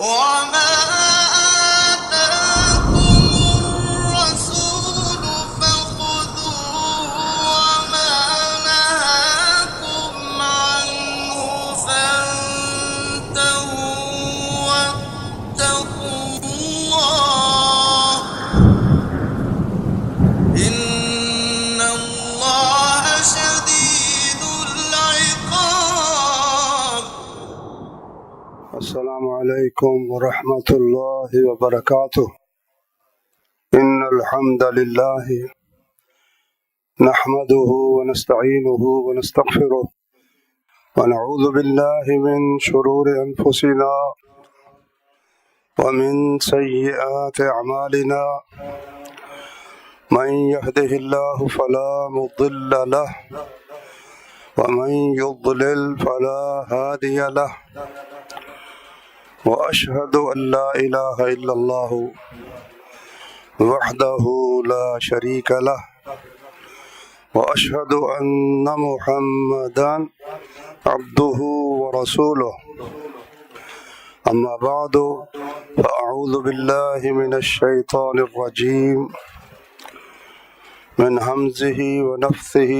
وما آتاكم الرسول فخذوه وما نهاكم عنه فانتهوا واتقوا الله إن الله شديد العقاب. السلام علیکم ورحمۃ اللہ وبرکاتہ. ان الحمد للہ نحمده ونستعینه ونستغفره ونعوذ باللہ من شرور انفسنا ومن سیئات اعمالنا من يهده الله فلا مضل له ومن يضلل فلا هادي له وأشهد أن لا إله إلا الله وحده لا شريك له وأشهد أن محمدا عبده ورسوله. أما بعد فأعوذ بالله من الشيطان الرجيم من همزه ونفثه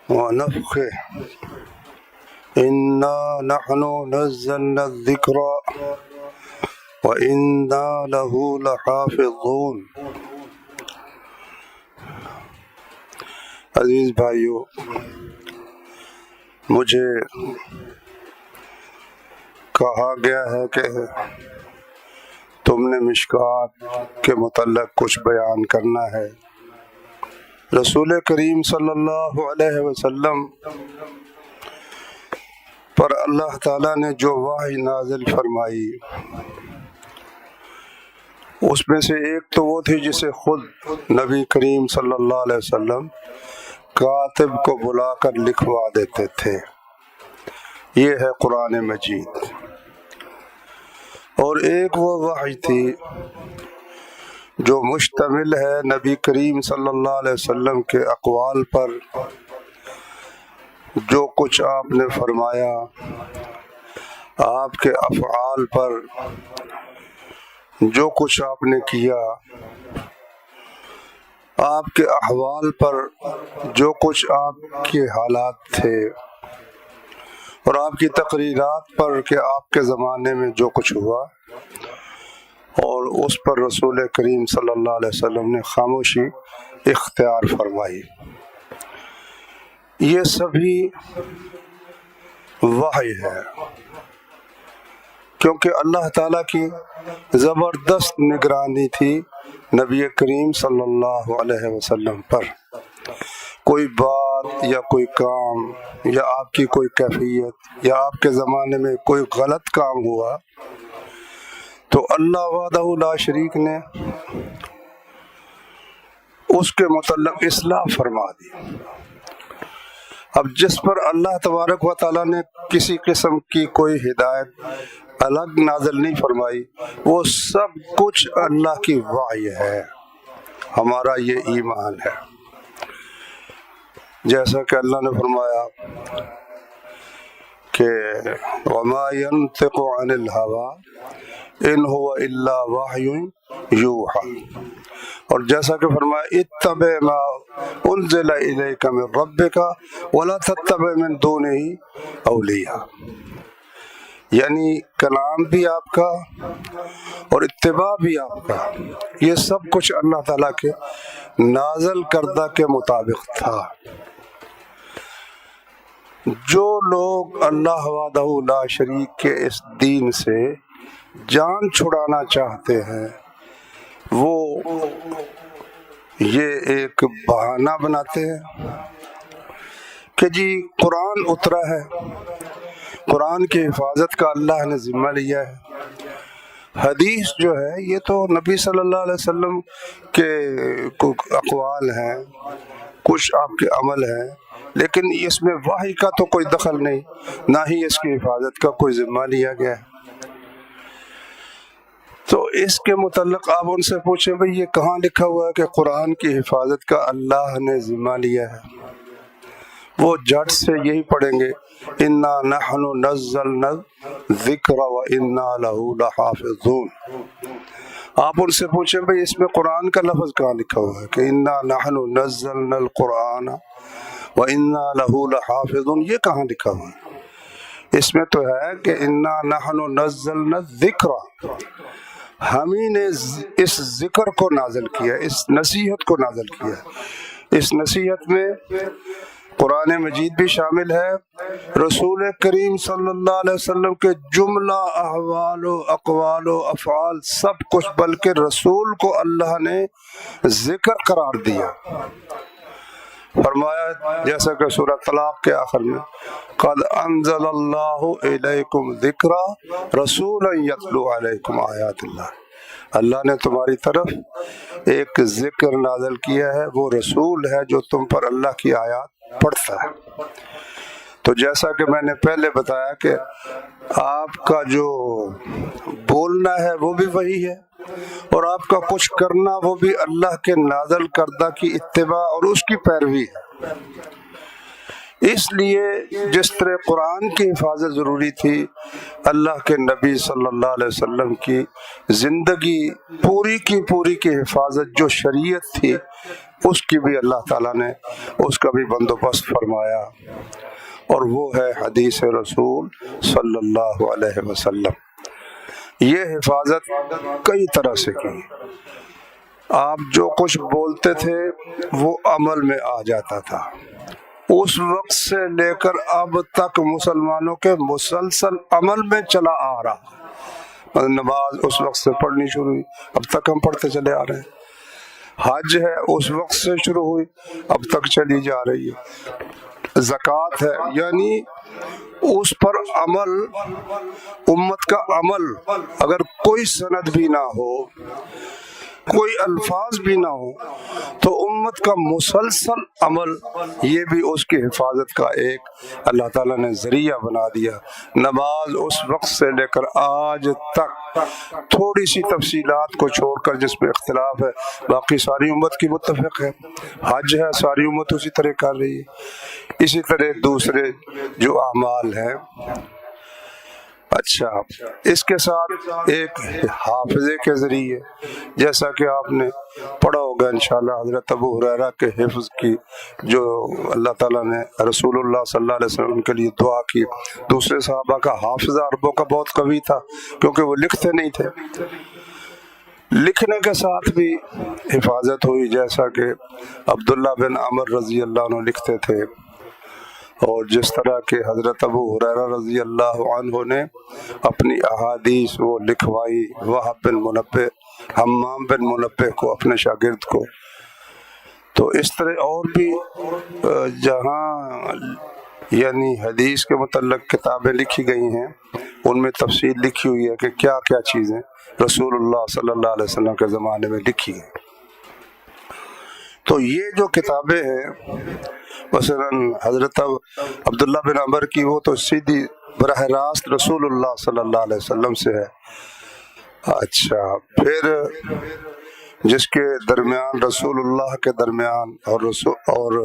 ونفخه. إنا نحن نزلنا الذكر وإنا له لحافظون. عزیز بھائیو، مجھے کہا گیا ہے کہ تم نے مشکوۃ کے متعلق کچھ بیان کرنا ہے. رسول کریم صلی اللہ علیہ وسلم پر اللہ تعالیٰ نے جو وحی نازل فرمائی اس میں سے ایک تو وہ تھی جسے خود نبی کریم صلی اللہ علیہ وسلم کاتب کو بلا کر لکھوا دیتے تھے. یہ ہے قرآن مجید. اور ایک وہ وحی تھی جو مشتمل ہے نبی کریم صلی اللہ علیہ وسلم کے اقوال پر، جو کچھ آپ نے فرمایا، آپ کے افعال پر، جو کچھ آپ نے کیا، آپ کے احوال پر، جو کچھ آپ کے حالات تھے، اور آپ کی تقریرات پر کہ آپ کے زمانے میں جو کچھ ہوا، اور اس پر رسول کریم صلی اللہ علیہ وسلم نے خاموشی اختیار فرمائی. یہ سبھی وحی ہے، کیونکہ اللہ تعالیٰ کی زبردست نگرانی تھی نبی کریم صلی اللہ علیہ وسلم پر. کوئی بات یا کوئی کام یا آپ کی کوئی کیفیت یا آپ کے زمانے میں کوئی غلط کام ہوا تو اللہ وحدہ لا شریک نے اس کے متعلق اصلاح فرما دی. اب جس پر اللہ تبارک و تعالیٰ نے کسی قسم کی کوئی ہدایت الگ نازل نہیں فرمائی، وہ سب کچھ اللہ کی وحی ہے. ہمارا یہ ایمان ہے. جیسا کہ اللہ نے فرمایا کہ وَمَا يَنطِقُ عَنِ الْهَوَىٰ إِنْ هُوَ إِلَّا وَحْيٌ يُوحَىٰ. اور جیسا کہ فرمایا اتبع ما انزل الیک من ربک ولا تتبع من دونہ اولیاء. یعنی کلام بھی آپ کا اور اتباع بھی آپ کا، یہ سب کچھ اللہ تعالیٰ کے نازل کردہ کے مطابق تھا. جو لوگ اللہ وحدہ لا شریک کے اس دین سے جان چھڑانا چاہتے ہیں وہ یہ ایک بہانہ بناتے ہیں کہ جی قرآن اترا ہے، قرآن کی حفاظت کا اللہ نے ذمہ لیا ہے. حدیث جو ہے یہ تو نبی صلی اللہ علیہ وسلم کے اقوال ہیں، کچھ آپ کے عمل ہیں، لیکن اس میں وحی کا تو کوئی دخل نہیں، نہ ہی اس کی حفاظت کا کوئی ذمہ لیا گیا ہے. تو اس کے متعلق آپ ان سے پوچھیں بھئی یہ کہاں لکھا ہوا ہے کہ قرآن کی حفاظت کا اللہ نے ذمہ لیا ہے؟ وہ جھٹ سے یہی پڑھیں گے انا نحن نزلنا الذکر وانا لہ لحافظون۔ آپ ان سے پوچھیں بھئی اس میں قرآن کا لفظ کہاں لکھا ہوا ہے کہ انا نحن نزلنا القرآن وانا لہ لحافظون، یہ کہاں لکھا ہوا ہے؟ اس میں تو ہے کہ انا نحن نزلنا الذکر، ہم ہی نے اس ذکر کو نازل کیا، اس نصیحت کو نازل کیا۔ اس نصیحت میں قرآن مجید بھی شامل ہے، رسول کریم صلی اللہ علیہ وسلم کے جملہ احوال و اقوال و افعال سب کچھ، بلکہ رسول کو اللہ نے ذکر قرار دیا۔ فرمایا جیسا کہ سورہ طلاق کے آخر میں قد انزل اللہ الیکم ذکرا رسولا یتلو علیکم آیات اللہ، اللہ نے تمہاری طرف ایک ذکر نازل کیا ہے، وہ رسول ہے جو تم پر اللہ کی آیات پڑھتا ہے۔ تو جیسا کہ میں نے پہلے بتایا کہ آپ کا جو بولنا ہے وہ بھی وہی ہے، اور آپ کا کچھ کرنا وہ بھی اللہ کے نازل کردہ کی اتباع اور اس کی پیروی ہے۔ اس لیے جس طرح قرآن کی حفاظت ضروری تھی، اللہ کے نبی صلی اللہ علیہ وسلم کی زندگی پوری کی حفاظت جو شریعت تھی، اس کی بھی اللہ تعالیٰ نے اس کا بھی بندوبست فرمایا، اور وہ ہے حدیث رسول صلی اللہ علیہ وسلم۔ یہ حفاظت کئی طرح سے کی، آپ جو کچھ بولتے تھے وہ عمل میں آ جاتا تھا، اس وقت سے لے کر اب تک مسلمانوں کے مسلسل عمل میں چلا آ رہا۔ نماز اس وقت سے پڑھنی شروع ہوئی، اب تک ہم پڑھتے چلے آ رہے ہیں۔ حج ہے اس وقت سے شروع ہوئی، اب تک چلی جا رہی ہے۔ زکوٰۃ ہے، یعنی اس پر عمل، امت کا عمل، اگر کوئی سند بھی نہ ہو، کوئی الفاظ بھی نہ ہو، تو امت کا مسلسل عمل، یہ بھی اس کی حفاظت کا ایک اللہ تعالیٰ نے ذریعہ بنا دیا۔ نماز اس وقت سے لے کر آج تک، تھوڑی سی تفصیلات کو چھوڑ کر جس میں اختلاف ہے، باقی ساری امت کی متفق ہے۔ حج ہے، ساری امت اسی طرح کر رہی ہے، اسی طرح دوسرے جو اعمال ہیں۔ اچھا، اس کے ساتھ ایک حافظے کے ذریعے، جیسا کہ آپ نے پڑھا ہوگا انشاءاللہ، حضرت ابو ہریرہ کے حفظ کی، جو اللہ تعالیٰ نے رسول اللہ صلی اللہ علیہ وسلم کے لیے دعا کی۔ دوسرے صحابہ کا حافظہ عربوں کا بہت قوی تھا، کیونکہ وہ لکھتے نہیں تھے، لکھنے کے ساتھ بھی حفاظت ہوئی، جیسا کہ عبداللہ بن عمر رضی اللہ عنہ لکھتے تھے، اور جس طرح کہ حضرت ابو ہریرہ رضی اللہ عنہ نے اپنی احادیث وہ لکھوائی وہب بن منبہ، حمام بن منبہ کو، اپنے شاگرد کو۔ تو اس طرح اور بھی جہاں یعنی حدیث کے متعلق کتابیں لکھی گئی ہیں، ان میں تفصیل لکھی ہوئی ہے کہ کیا کیا چیزیں رسول اللہ صلی اللہ علیہ وسلم کے زمانے میں لکھی ہیں۔ تو یہ جو کتابیں ہیں، مثلا حضرت عبداللہ بن عمر کی، وہ تو سیدھی براہ راست رسول اللہ صلی اللہ علیہ وسلم سے ہے۔ اچھا، پھر جس کے درمیان رسول اللہ کے درمیان اور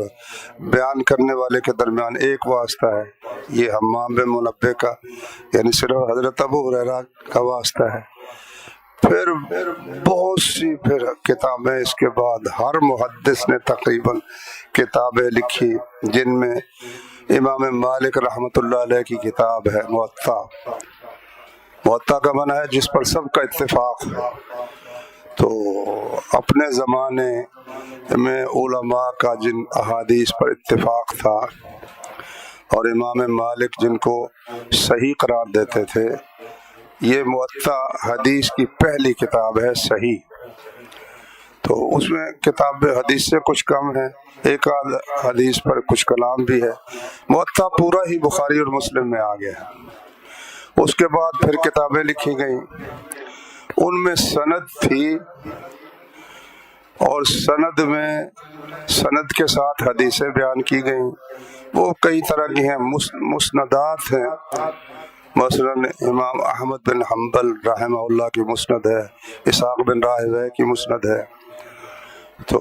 بیان کرنے والے کے درمیان ایک واسطہ ہے، یہ حمام بن منبہ کا، یعنی صرف حضرت ابو ہریرہ کا واسطہ ہے۔ پھر بہت سی پھر کتابیں اس کے بعد، ہر محدث نے تقریباً کتابیں لکھی، جن میں امام مالک رحمۃ اللہ علیہ کی کتاب ہے موطا۔ موطا کا معنی ہے جس پر سب کا اتفاق ہے۔ تو اپنے زمانے میں علماء کا جن احادیث پر اتفاق تھا، اور امام مالک جن کو صحیح قرار دیتے تھے، یہ موطا حدیث کی پہلی کتاب ہے صحیح۔ تو اس میں کتاب حدیث سے کچھ کم ہے، ایک آدھ حدیث پر کچھ کلام بھی ہے۔ موطا پورا ہی بخاری اور مسلم میں آ گیا۔ اس کے بعد پھر کتابیں لکھی گئیں، ان میں سند تھی، اور سند کے ساتھ حدیثیں بیان کی گئیں۔ وہ کئی طرح کی ہیں، مسندات ہیں، مثلا امام احمد بن حنبل رحمہ اللہ کی مسند ہے، اسحاق بن راہویہ کی مسند ہے۔ تو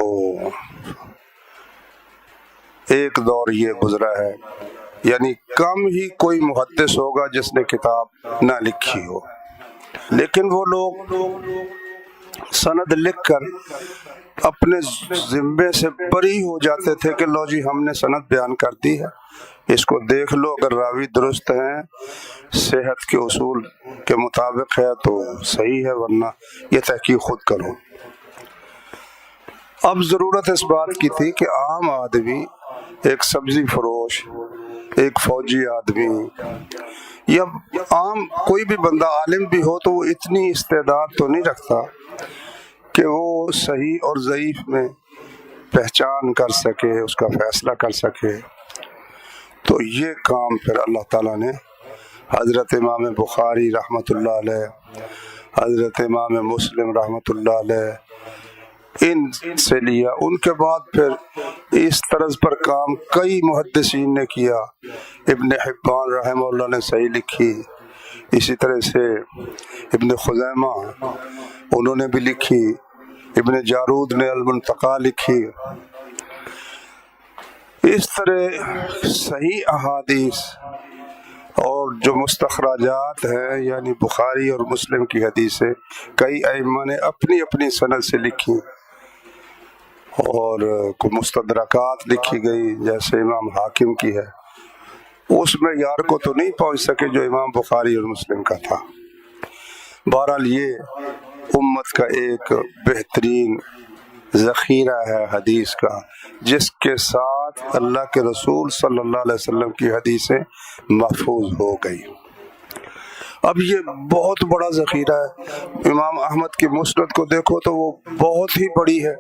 ایک دور یہ گزرا ہے، یعنی کم ہی کوئی محدث ہوگا جس نے کتاب نہ لکھی ہو، لیکن وہ لوگ سند لکھ کر اپنے ذمے سے بری ہو جاتے تھے کہ لو جی ہم نے سند بیان کر دی ہے، اس کو دیکھ لو، اگر راوی درست ہیں، صحت کے اصول کے مطابق ہے تو صحیح ہے، ورنہ یہ تحقیق خود کرو۔ اب ضرورت اس بات کی تھی کہ عام آدمی، ایک سبزی فروش، ایک فوجی آدمی یا عام کوئی بھی بندہ عالم بھی ہو تو وہ اتنی استعداد تو نہیں رکھتا کہ وہ صحیح اور ضعیف میں پہچان کر سکے، اس کا فیصلہ کر سکے۔ تو یہ کام پھر اللہ تعالیٰ نے حضرت امام بخاری رحمۃ اللہ علیہ، حضرت امام مسلم رحمۃ اللہ علیہ ان سے لیا۔ ان کے بعد پھر اس طرز پر کام کئی محدثین نے کیا۔ ابن حبان رحمہ اللہ نے صحیح لکھی، اسی طرح سے ابن خزیمہ انہوں نے بھی لکھی، ابن جارود نے المنتقا لکھی۔ اس طرح صحیح احادیث اور جو مستخرجات ہیں، یعنی بخاری اور مسلم کی حدیثیں کئی ائمہ نے اپنی اپنی سند سے لکھی، اور کوئی مستدرکات لکھی گئی جیسے امام حاکم کی ہے، اس میں یار کو تو نہیں پہنچ سکے جو امام بخاری اور مسلم کا تھا۔ بہرحال یہ امت کا ایک بہترین ذخیرہ ہے حدیث کا، جس کے ساتھ اللہ کے رسول صلی اللہ علیہ وسلم کی حدیثیں محفوظ ہو گئی۔ اب یہ بہت بڑا ذخیرہ ہے۔ امام احمد کی مسند کو دیکھو تو وہ بہت ہی بڑی ہے،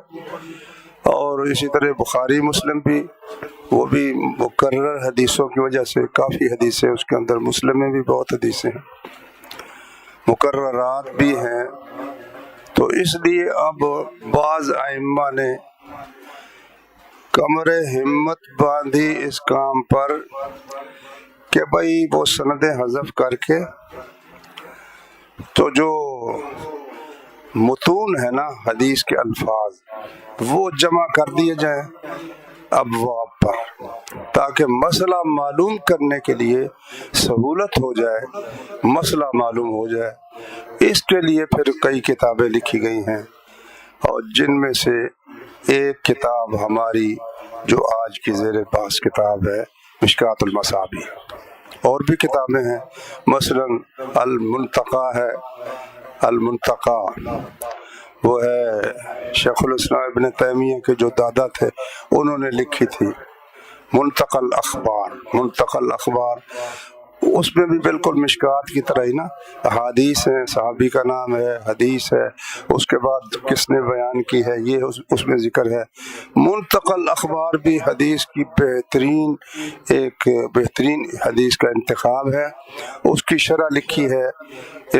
اور اسی طرح بخاری مسلم بھی، وہ بھی مکرر حدیثوں کی وجہ سے کافی حدیثیں اس کے اندر، مسلم میں بھی بہت حدیثیں ہیں، مکررات بھی ہیں۔ تو اس لیے اب بعض ائمہ نے کمر ہمت باندھی اس کام پر کہ بھائی وہ سندیں حذف کر کے تو جو متون ہے نا حدیث کے الفاظ، وہ جمع کر دیے جائیں ابواب پر، تاکہ مسئلہ معلوم کرنے کے لیے سہولت ہو جائے، مسئلہ معلوم ہو جائے۔ اس کے لیے پھر کئی کتابیں لکھی گئی ہیں، اور جن میں سے ایک کتاب ہماری جو آج کی زیر بحث کتاب ہے مشکوۃ المصبابیح، اور بھی کتابیں ہیں، مثلا المنتقا ہے، المنتقا وہ ہے شیخ الاسلام ابن تیمیہ کے جو دادا تھے انہوں نے لکھی تھی۔ منتقل الاخبار، منتقل الاخبار، اس میں بھی بالکل مشکوۃ کی طرح ہی نا احادیث ہیں، صحابی کا نام ہے، حدیث ہے، اس کے بعد کس نے بیان کی ہے یہ اس میں ذکر ہے۔ منتقل اخبار بھی حدیث کی ایک بہترین حدیث کا انتخاب ہے۔ اس کی شرح لکھی ہے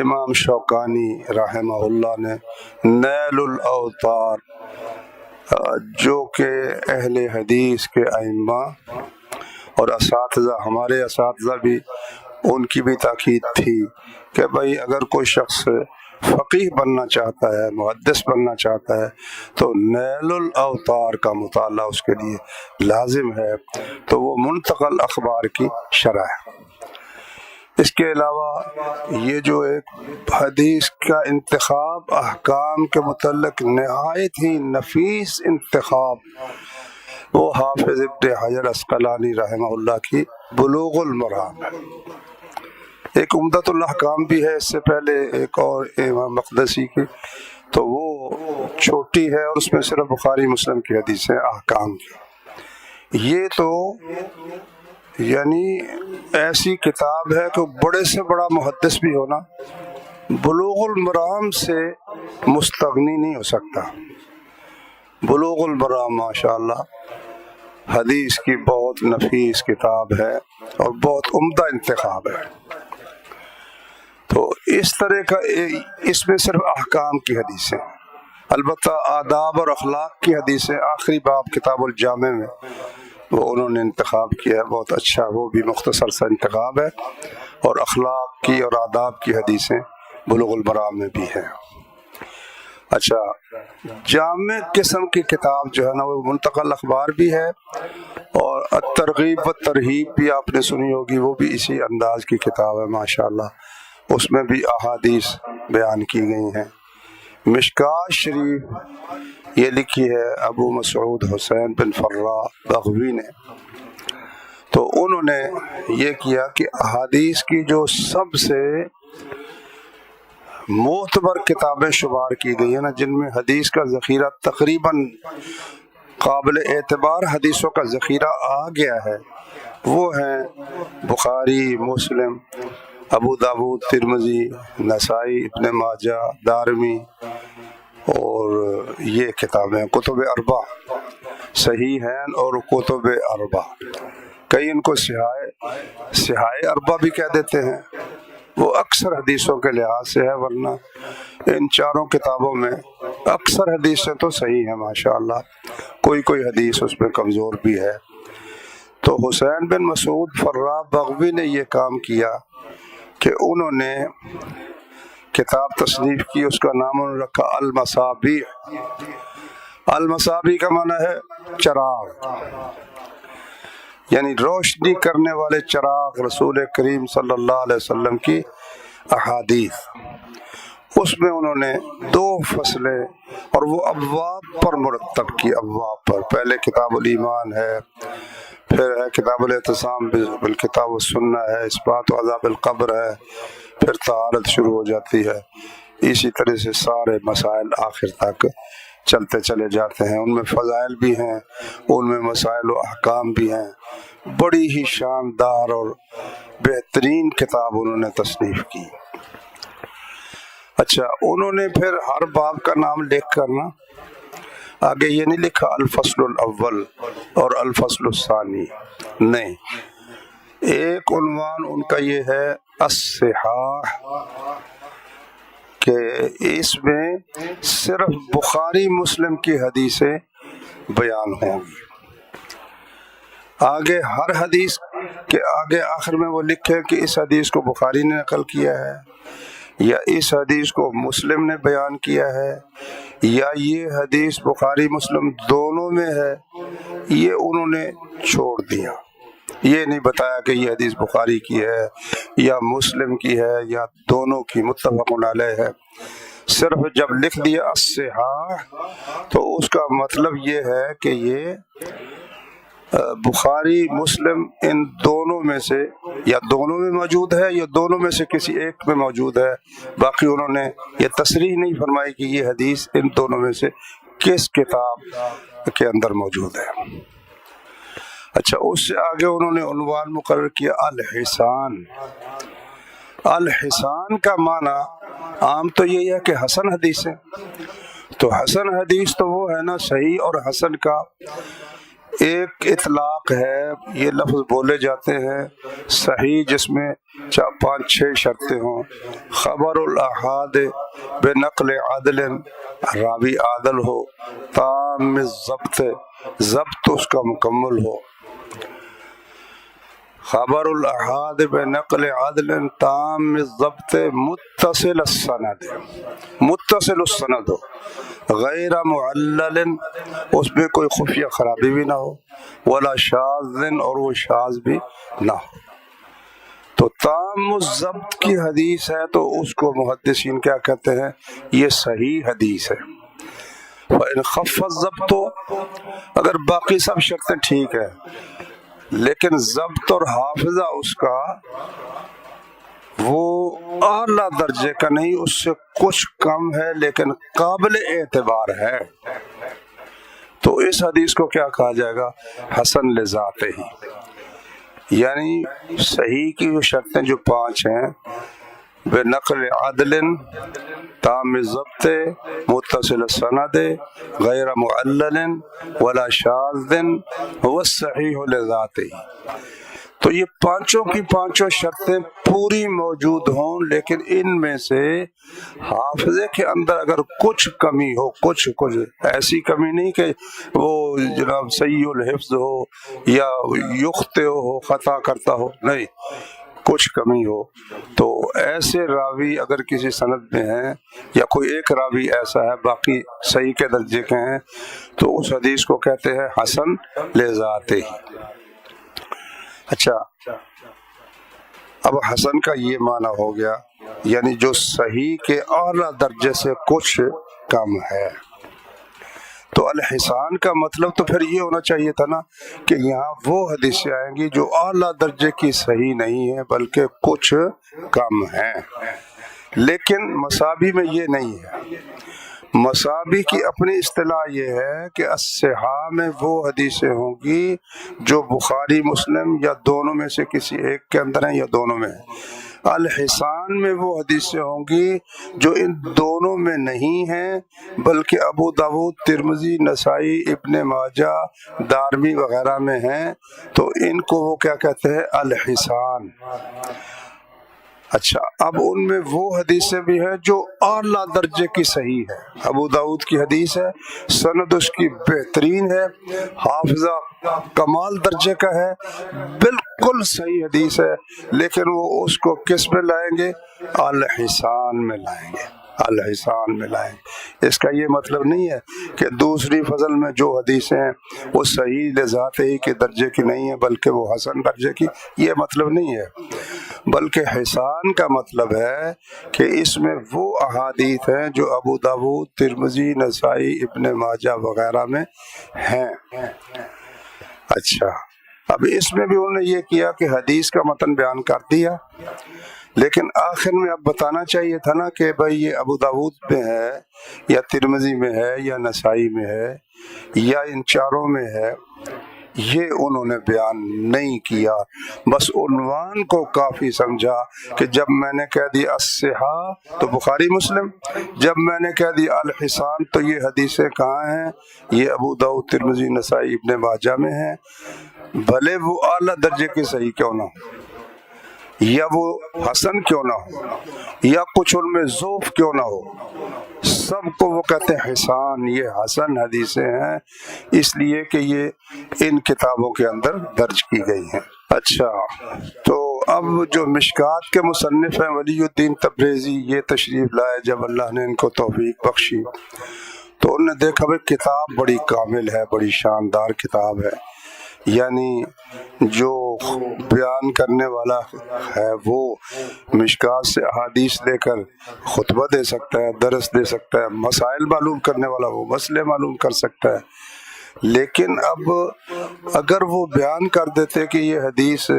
امام شوکانی رحمہ اللہ نے، نیل الاوطار، جو کہ اہل حدیث کے ائمہ اور اساتذہ، ہمارے اساتذہ بھی، ان کی بھی تاکید تھی کہ بھائی اگر کوئی شخص فقیہ بننا چاہتا ہے، محدث بننا چاہتا ہے، تو نیل الاوطار کا مطالعہ اس کے لیے لازم ہے۔ تو وہ منتقل اخبار کی شرح ہے۔ اس کے علاوہ یہ جو ایک حدیث کا انتخاب احکام کے متعلق نہایت ہی نفیس انتخاب، وہ حافظ ابن حجر عسقلانی رحمہ اللہ کی بلوغ المرام ہے۔ ایک عمدۃ الاحکام بھی ہے، اس سے پہلے ایک اور امام مقدسی کی، تو وہ چھوٹی ہے اور اس میں صرف بخاری مسلم کی حدیثیں احکام کی۔ یہ تو یعنی ایسی کتاب ہے کہ بڑے سے بڑا محدث بھی ہونا بلوغ المرام سے مستغنی نہیں ہو سکتا۔ بلوغ المرام ماشاءاللہ حدیث کی بہت نفیس کتاب ہے اور بہت عمدہ انتخاب ہے۔ تو اس طرح کا اس میں صرف احکام کی حدیثیں، البتہ آداب اور اخلاق کی حدیثیں آخری باب کتاب الجامع میں وہ انہوں نے انتخاب کیا ہے، بہت اچھا، وہ بھی مختصر سا انتخاب ہے، اور اخلاق کی اور آداب کی حدیثیں بلوغ المرام میں بھی ہیں۔ اچھا، جامع قسم کی کتاب جو ہے نا وہ منتقل اخبار بھی ہے، اور الترغیب و ترہیب بھی آپ نے سنی ہوگی، وہ بھی اسی انداز کی کتاب ہے ماشاءاللہ، اس میں بھی احادیث بیان کی گئی ہیں۔ مشکوۃ شریف یہ لکھی ہے ابو مسعود حسین بن فرا بغوی نے، تو انہوں نے یہ کیا کہ احادیث کی جو سب سے معتبر کتابیں شمار کی گئی ہیں نا، جن میں حدیث کا ذخیرہ تقریباً قابل اعتبار حدیثوں کا ذخیرہ آ گیا ہے، وہ ہیں بخاری، مسلم، ابو داود، ترمذی، نسائی، ابن-e-Maja، دارمی، اور یہ کتابیں کتب اربع، صحیحین اور کتب اربع، کئی ان کو صحاح اربع بھی کہہ دیتے ہیں، وہ اکثر حدیثوں کے لحاظ سے ہے، ورنہ ان چاروں کتابوں میں اکثر حدیثیں تو صحیح ہیں ماشاءاللہ، کوئی حدیث اس میں کمزور بھی ہے۔ تو حسین بن مسعود فرا بغوی نے یہ کام کیا کہ انہوں نے کتاب تصنیف کی، اس کا نام انہوں نے رکھا المصبابیح۔ المصبابیح کا معنی ہے چراغ، یعنی روشنی کرنے والے چراغ، رسول کریم صلی اللہ علیہ وسلم کی احادیث۔ اس میں انہوں نے 2 فصلیں اور وہ ابواب پر مرتب کی، ابواب پر، پہلے کتاب الایمان ہے، پھر ہے کتاب الاعتصام بالکتاب والسنہ ہے، اثبات و عذاب القبر ہے، پھر طہارت شروع ہو جاتی ہے، اسی طرح سے سارے مسائل آخر تک چلتے چلے جاتے ہیں۔ ان میں فضائل بھی ہیں، ان میں مسائل و احکام بھی ہیں، بڑی ہی شاندار اور بہترین کتاب انہوں نے تصنیف کی۔ اچھا، انہوں نے پھر ہر باب کا نام لکھ کر نا آگے یہ نہیں لکھا الفصل الاول اور الفصل الثانی، نہیں، ایک عنوان ان کا یہ ہے الصحاح، کہ اس میں صرف بخاری مسلم کی حدیثیں بیان ہوں گی۔ آگے ہر حدیث کے آگے آخر میں وہ لکھے کہ اس حدیث کو بخاری نے نقل کیا ہے، یا اس حدیث کو مسلم نے بیان کیا ہے، یا یہ حدیث بخاری مسلم دونوں میں ہے، یہ انہوں نے چھوڑ دیا، یہ نہیں بتایا کہ یہ حدیث بخاری کی ہے یا مسلم کی ہے یا دونوں کی متفق علیہ ہے۔ صرف جب لکھ دیا الصحاح تو اس کا مطلب یہ ہے کہ یہ بخاری مسلم ان دونوں میں سے یا دونوں میں موجود ہے یا دونوں میں سے کسی ایک میں موجود ہے، باقی انہوں نے یہ تصریح نہیں فرمائی کہ یہ حدیث ان دونوں میں سے کس کتاب کے اندر موجود ہے۔ اچھا، اس سے آگے انہوں نے عنوان مقرر کیا الحسان۔ الحسان کا معنی عام تو یہ ہے کہ حسن حدیث ہے، تو حسن حدیث تو وہ ہے نا صحیح، اور حسن کا ایک اطلاق ہے، یہ لفظ بولے جاتے ہیں صحیح جس میں 5-6 شرطیں ہوں، خبر الاحاد بے نقل عدل، راوی عادل ہو، تام ضبط اس کا مکمل ہو، خبر الاحاد بے نقل عدل تام ضبط، متصل السند ہو، غیر معلل، اس میں کوئی خفیہ خرابی بھی نہ ہو، ولا شاذ، اور وہ شاذ بھی نہ ہو۔ تو تام الضبط کی حدیث ہے تو اس کو محدثین کیا کہتے ہیں؟ یہ صحیح حدیث ہے۔ فإن خف الضبط، اگر باقی سب شرطیں ٹھیک ہے لیکن ضبط اور حافظہ اس کا وہ اعلیٰ درجے کا نہیں، اس سے کچھ کم ہے لیکن قابل اعتبار ہے، تو اس حدیث کو کیا کہا جائے گا؟ حسن لذاتہ ہی، یعنی صحیح کی جو شرطیں جو 5 ہیں، بے نقل عدل، تام ضبط، متصل السند، غیر معلل، ولا شاذ، هو الصحیح لذاتہ، تو یہ 5 کی 5 شرطیں پوری موجود ہوں، لیکن ان میں سے حافظے کے اندر اگر کچھ کمی ہو، کچھ ایسی کمی نہیں کہ وہ جناب سیء الحفظ ہو یا یخطئ ہو، خطا کرتا ہو، نہیں، کچھ کمی ہو، تو ایسے راوی اگر کسی سند میں ہیں یا کوئی ایک راوی ایسا ہے باقی صحیح کے درجے کے ہیں، تو اس حدیث کو کہتے ہیں حسن لذاتہ ہی۔ اچھا، اب حسن کا یہ معنی ہو گیا، یعنی جو صحیح کے اعلیٰ درجے سے کچھ کم ہے۔ تو الحسان کا مطلب تو پھر یہ ہونا چاہیے تھا نا کہ یہاں وہ حدیثیں آئیں گی جو اعلیٰ درجے کی صحیح نہیں ہے بلکہ کچھ کم ہیں، لیکن مصابی میں یہ نہیں ہے۔ مصابی کی اپنی اصطلاح یہ ہے کہ الصحاح میں وہ حدیثیں ہوں گی جو بخاری مسلم یا دونوں میں سے کسی ایک کے اندر ہیں یا دونوں میں ہیں۔ الحسان میں وہ حدیثیں ہوں گی جو ان دونوں میں نہیں ہیں بلکہ ابو داؤد، ترمذی، نسائی، ابن ماجہ، دارمی وغیرہ میں ہیں، تو ان کو وہ کیا کہتے ہیں؟ الحسان۔ اچھا، اب ان میں وہ حدیثیں بھی ہیں جو اعلیٰ درجے کی صحیح ہے۔ ابو داؤد کی حدیث ہے، سند اس کی بہترین ہے، حافظہ کمال درجے کا ہے، بالکل صحیح حدیث ہے، لیکن وہ اس کو کس میں لائیں گے؟ الحسان میں لائیں گے، الحسان میں لائیں گے۔ اس کا یہ مطلب نہیں ہے کہ دوسری فضل میں جو حدیثیں ہیں وہ صحیح لذات ہی کے درجے کی نہیں ہے بلکہ وہ حسن درجے کی، یہ مطلب نہیں ہے، بلکہ حسان کا مطلب ہے کہ اس میں وہ احادیث ہیں جو ابو داؤد، ترمذی، نسائی، ابن ماجہ وغیرہ میں ہیں۔ اچھا، اب اس میں بھی انہوں نے یہ کیا کہ حدیث کا متن بیان کر دیا، لیکن آخر میں اب بتانا چاہیے تھا نا کہ بھائی یہ ابو داؤد میں ہے یا ترمذی میں ہے یا نسائی میں ہے یا ان چاروں میں ہے، یہ انہوں نے بیان نہیں کیا، بس عنوان کو کافی سمجھا کہ جب میں نے کہہ دی الصحاح تو بخاری مسلم، جب میں نے کہہ دی الحسان تو یہ حدیثیں کہاں ہیں؟ یہ ابو داؤد، ترمذی، نسائی، ابن ماجہ میں ہیں، بھلے وہ اعلیٰ درجے کی صحیح کیوں نہ ہو یا وہ حسن کیوں نہ ہو یا کچھ ان میں ضعف کیوں نہ ہو، سب کو وہ کہتے ہیں حسان، یہ حسن حدیثیں ہیں اس لیے کہ یہ ان کتابوں کے اندر درج کی گئی ہیں۔ اچھا، تو اب جو مشکوۃ کے مصنف ہیں ولی الدین تبریزی، یہ تشریف لائے جب اللہ نے ان کو توفیق بخشی، تو انہوں نے دیکھا بھائی کتاب بڑی کامل ہے، بڑی شاندار کتاب ہے، یعنی جو بیان کرنے والا ہے وہ مشکوۃ سے احادیث لے کر خطبہ دے سکتا ہے، درس دے سکتا ہے، مسائل معلوم کرنے والا وہ مسئلے معلوم کر سکتا ہے، لیکن اب اگر وہ بیان کر دیتے کہ یہ حدیث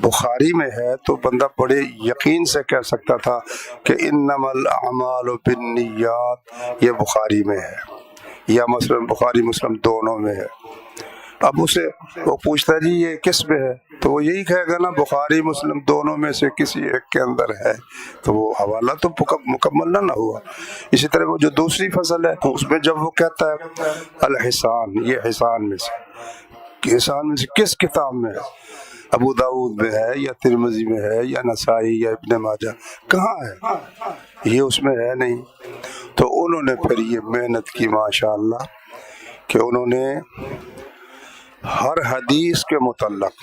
بخاری میں ہے تو بندہ بڑے یقین سے کہہ سکتا تھا کہ انما الاعمال بالنیات، یہ بخاری میں ہے، یا مثلا بخاری مسلم دونوں میں ہے۔ اب اسے وہ پوچھتا ہے جی یہ کس میں ہے، تو وہ یہی کہے گا نا بخاری مسلم دونوں میں سے کسی ایک کے اندر ہے، تو وہ حوالہ تو مکمل نہ ہوا۔ اسی طرح وہ جو دوسری فصل ہے اس میں جب وہ کہتا ہے الحسان، یہ حسان میں سے، حسان میں سے کس کتاب میں ہے؟ ابو داؤد میں ہے یا ترمذی میں ہے یا نسائی یا ابن ماجہ، کہاں ہے؟ یہ اس میں ہے نہیں۔ تو انہوں نے پھر یہ محنت کی ماشاءاللہ کہ انہوں نے ہر حدیث کے متعلق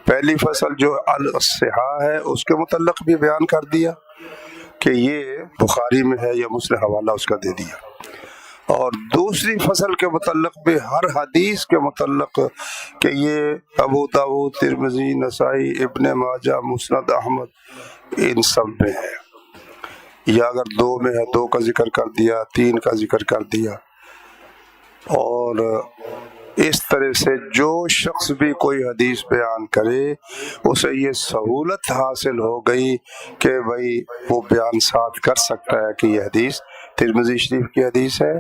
پہلی فصل جو الصحاح ہے اس کے متعلق بھی بیان کر دیا کہ یہ بخاری میں ہے یا مسلم، حوالہ اس کا دے دیا، اور دوسری فصل کے متعلق بھی ہر حدیث کے متعلق کہ یہ ابو داؤد، ترمذی، نسائی، ابن ماجہ، مسند احمد ان سب میں ہے، یا اگر دو میں ہے دو کا ذکر کر دیا، تین کا ذکر کر دیا۔ اور اس طرح سے جو شخص بھی کوئی حدیث بیان کرے اسے یہ سہولت حاصل ہو گئی کہ بھائی وہ بیان ساتھ کر سکتا ہے کہ یہ حدیث ترمذی شریف کی حدیث ہے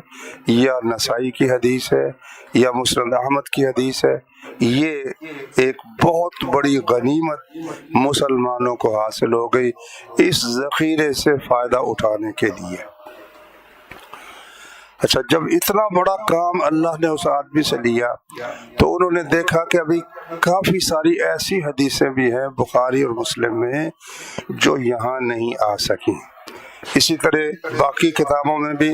یا نسائی کی حدیث ہے یا مسند احمد کی حدیث ہے۔ یہ ایک بہت بڑی غنیمت مسلمانوں کو حاصل ہو گئی اس ذخیرے سے فائدہ اٹھانے کے لیے۔ اچھا، جب اتنا بڑا کام اللہ نے اس آدمی سے لیا تو انہوں نے دیکھا کہ ابھی کافی ساری ایسی حدیثیں بھی ہیں بخاری اور مسلم میں جو یہاں نہیں آ سکیں۔ اسی طرح باقی کتابوں میں بھی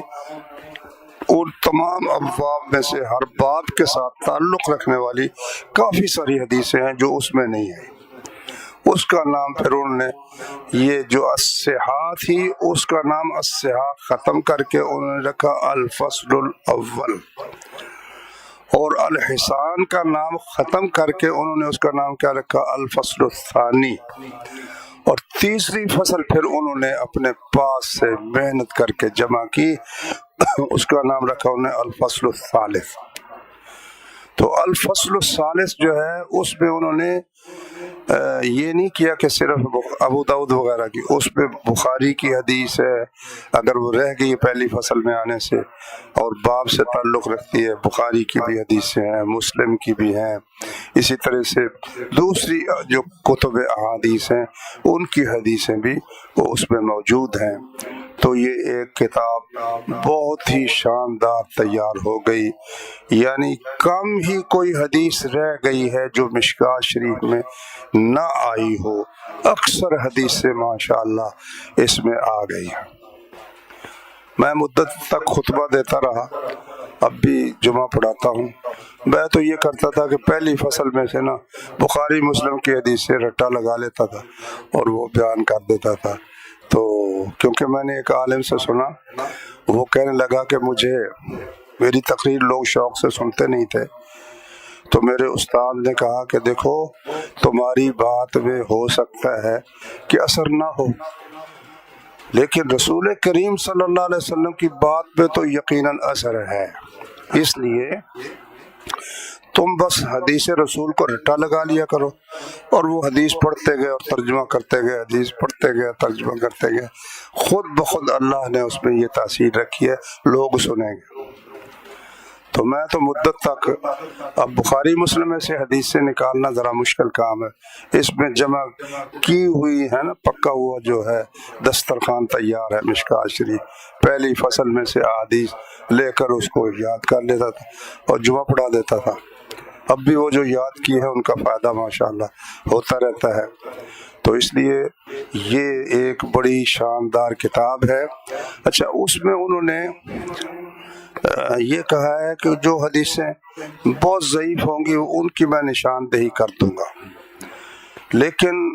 ان تمام ابواب میں سے ہر باب کے ساتھ تعلق رکھنے والی کافی ساری حدیثیں ہیں جو اس میں نہیں ہیں۔ اس کا نام پھر انہوں نے یہ جو الصحاح تھی اس کا نام الصحاح ختم کر کے انہوں نے رکھا الفصل الاول، اور الحسان کا نام ختم کر کے انہوں نے اس کا نام کیا رکھا؟ الفصل الثانی. اور تیسری فصل پھر انہوں نے اپنے پاس سے محنت کر کے جمع کی، اس کا نام رکھا انہوں نے الفصل الثالث. تو الفصل الثالث جو ہے اس میں انہوں نے یہ نہیں کیا کہ صرف ابو داؤد وغیرہ کی، اس میں بخاری کی حدیث ہے، اگر وہ رہ گئی پہلی فصل میں آنے سے اور باب سے تعلق رکھتی ہے، بخاری کی بھی حدیثیں ہیں، مسلم کی بھی ہیں، اسی طرح سے دوسری جو کتب احادیث ہیں ان کی حدیثیں بھی وہ اس میں موجود ہیں. تو یہ ایک کتاب بہت ہی شاندار تیار ہو گئی، یعنی کم ہی کوئی حدیث رہ گئی ہے جو مشکوۃ شریف میں نہ آئی ہو، اکثر حدیثیں ماشاءاللہ اس میں آ گئی. میں مدت تک خطبہ دیتا رہا، اب بھی جمعہ پڑھاتا ہوں. میں تو یہ کرتا تھا کہ پہلی فصل میں سے نا بخاری مسلم کی حدیث سے رٹا لگا لیتا تھا اور وہ بیان کر دیتا تھا. تو کیونکہ میں نے ایک عالم سے سنا، وہ کہنے لگا کہ مجھے میری تقریر لوگ شوق سے سنتے نہیں تھے، تو میرے استاد نے کہا کہ دیکھو تمہاری بات میں ہو سکتا ہے کہ اثر نہ ہو، لیکن رسول کریم صلی اللہ علیہ وسلم کی بات پہ تو یقیناً اثر ہے. اس لیے تم بس حدیث رسول کو رٹا لگا لیا کرو، اور وہ حدیث پڑھتے گئے اور ترجمہ کرتے گئے، حدیث پڑھتے گئے ترجمہ کرتے گئے، خود بخود اللہ نے اس میں یہ تاثیر رکھی ہے، لوگ سنیں گے. تو میں تو مدت تک، اب بخاری مسلم میں سے حدیث سے نکالنا ذرا مشکل کام ہے، اس میں جمع کی ہوئی ہے نا، پکا ہوا جو ہے دسترخوان تیار ہے مشکوۃ شریف، پہلی فصل میں سے احادیث لے کر اس کو یاد کر لیتا تھا اور جمعہ پڑھا دیتا تھا. اب بھی وہ جو یاد کی ہے ان کا فائدہ ماشاءاللہ ہوتا رہتا ہے. تو اس لیے یہ ایک بڑی شاندار کتاب ہے. اچھا، اس میں انہوں نے یہ کہا ہے کہ جو حدیثیں بہت ضعیف ہوں گی ان کی میں نشاندہی کر دوں گا، لیکن